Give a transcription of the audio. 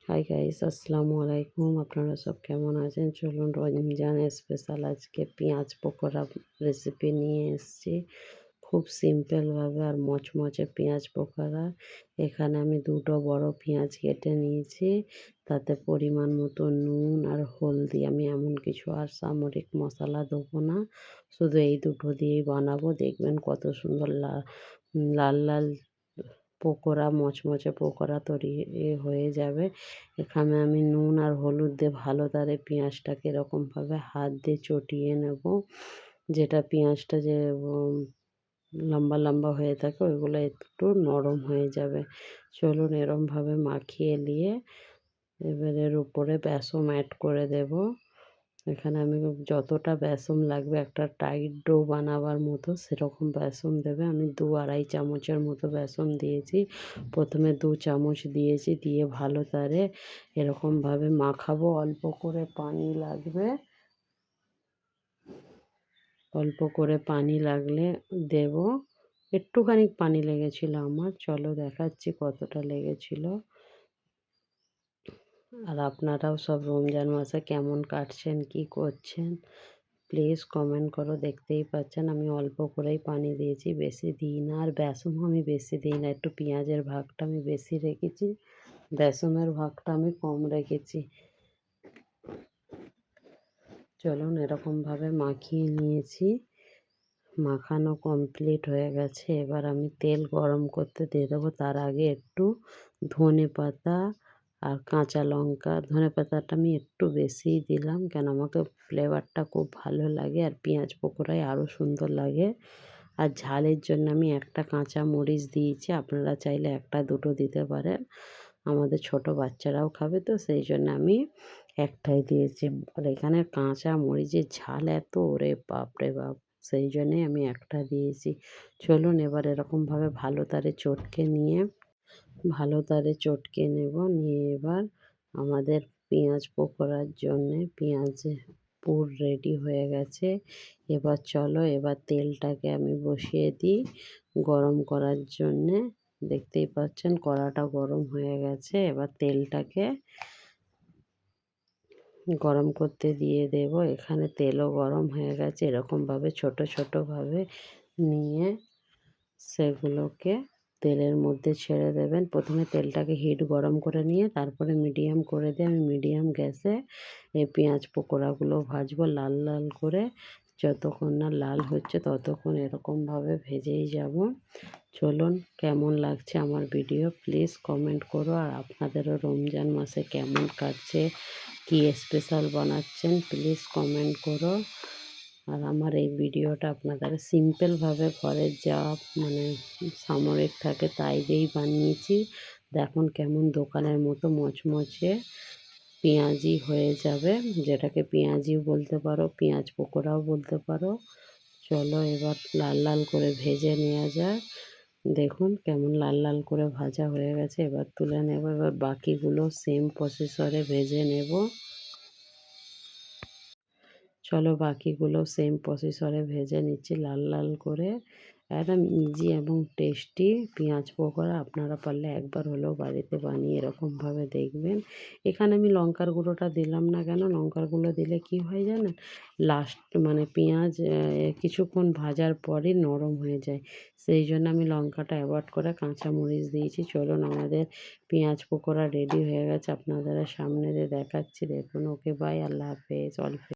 Hi guys, আসসালামু আলাইকুম। আপনারা সব কেমন আছেন? চলুন রমজান স্পেশাল আজকে পেঁয়াজ পকোড়া রেসিপি নিয়ে এসেছি। খুব সিম্পলভাবে আর মচমচে পেঁয়াজ পকোড়া। এখানে আমি দুটো বড় পেঁয়াজ কেটে নিয়েছি। তাতে পরিমাণ মতো নুন আর হলদি, আমি এমন কিছু আর সামরিক মশলা দেবো না, শুধু এই দুটো দিয়েই বানাবো। দেখবেন কত সুন্দর লাল লাল পকোড়া, মচমচে পকোড়া তৈরি হয়ে যাবে। এখানে আমি নুন আর হলুদ দিয়ে ভালো করে পেঁয়াজটাকে এরকমভাবে হাত দিয়ে চটিয়ে নেব। যেটা পেঁয়াজটা যে লম্বা লম্বা হয়ে থাকে ওইগুলো একটু নরম হয়ে যাবে। চলুন এরমভাবে মাখিয়ে নিয়ে এবার এর উপরে বেসন অ্যাড করে দেব। এখানে আমি যতটা বেসন লাগবে একটা টাইট ডো বানাবার মতো সেরকম বেসন দেবে। আমি 2-2.5 চামচের মতো বেসন দিয়েছি। প্রথমে 2 চামচ দিয়েছি, দিয়ে ভালো করে এরকমভাবে মাখাবো। অল্প করে পানি লাগবে, অল্প করে পানি লাগলে দেব। একটুখানি পানি লেগেছিল আমার, চলো দেখাচ্ছি কতটা লেগেছিল। আর আপনারাও সব রমজান মাসে কেমন কাটছেন, কি করছেন প্লিজ কমেন্ট করো। দেখতেই পাচ্ছেন আমি অল্প করেই পানি দিয়েছি, বেশি দিই না। আর বেসনও আমি বেশি দিই না, একটু পেঁয়াজের ভাগটা আমি বেশি রেখেছি, বেসনের ভাগটা আমি কম রেখেছি। চলুন এরকমভাবে মাখিয়ে নিয়েছি, মাখানো কমপ্লিট হয়ে গেছে। এবার আমি তেল গরম করতে দিয়ে দেবো। তার আগে একটু ধনে পাতা আর কাঁচা লঙ্কা, ধনে পাতাটা আমি একটু বেশিই দিলাম, কেন আমাকে ফ্লেভারটা খুব ভালো লাগে আর পেঁয়াজ পকোড়ায় আরও সুন্দর লাগে। আর ঝালের জন্য আমি একটা কাঁচা মরিচ দিয়েছি, আপনারা চাইলে একটা দুটো দিতে পারেন। আমাদের ছোট বাচ্চারাও খাবে তো সেই জন্য আমি একটাই দিয়েছি। আর এখানে কাঁচা মরিচের ঝাল এত, ওরে বাপ রে বাপ, সেই জন্যেই আমি একটা দিয়েছি। চলুন এবার এরকমভাবে ভালো তারে চটকে নেব। নিয়ে এবার আমাদের পেঁয়াজ পকোড়ার জন্যে পেঁয়াজের পুর রেডি হয়ে গেছে। এবার চলো এবার তেলটাকে আমি বসিয়ে দিই গরম করার জন্যে। দেখতেই পাচ্ছেন কড়াটা গরম হয়ে গেছে। এবার তেলটাকে গরম করতে দিয়ে দেব। এখানে তেলও গরম হয়ে গেছে। এরকমভাবে ছোট ছোটোভাবে নিয়ে সেগুলোকে তেলের মধ্যে ছেড়ে দেবেন। প্রথমে তেলটাকে হিট গরম করে নিয়ে তারপরে মিডিয়াম করে দিয়ে আমি মিডিয়াম গ্যাসে এই পেঁয়াজ পকোড়াগুলো ভাজবো লাল লাল করে। যতক্ষণ না লাল হচ্ছে ততক্ষণ এরকমভাবে ভেজেই যাব। চলুন কেমন লাগছে আমার ভিডিও প্লিজ কমেন্ট করো। আর আপনাদেরও রমজান মাসে কেমন কাটছে, কী স্পেশাল বানাচ্ছেন প্লিজ কমেন্ট করো। আর আমার এই ভিডিওটা আপনাদের সিম্পলভাবে ঘরের যা সামরিক থাকে তাই দিয়েই বানিয়েছি। দেখুন কেমন দোকানের মতো মচমচে পেঁয়াজি হয়ে যাবে, যেটাকে পেঁয়াজিও বলতে পারো, পেঁয়াজ পকোড়াও বলতে পারো। চলো এবার লাল লাল করে ভেজে নেওয়া যাক। দেখুন কেমন লাল লাল করে ভাজা হয়ে গেছে। এবার তুলে নেব। এবার বাকিগুলো সেম প্রসেসরে ভেজে নেব। চলো বাকিগুলো সেম প্রসেসরে ভেজে নিচ্ছি লাল লাল করে। একদম ইজি এবং টেস্টি পেঁয়াজ পকোড়া। আপনারা পারলে একবার হলেও বাড়িতে বানিয়ে এরকমভাবে দেখবেন। এখানে আমি লঙ্কার গুঁড়োটা দিলাম না, কেন লঙ্কার গুঁড়ো দিলে কি হয় জানেন, লাস্ট পেঁয়াজ কিছুক্ষণ ভাজার পরই নরম হয়ে যায়, সেই জন্য আমি লঙ্কাটা অ্যাভয়েড করে কাঁচা মরিচ দিয়েছি। চলুন আমাদের পেঁয়াজ পকোড়া রেডি হয়ে গেছে, আপনাদের সামনে দিয়ে দেখাচ্ছি। দেখুন, ওকে বাই, আল্লাহ হাফেজ।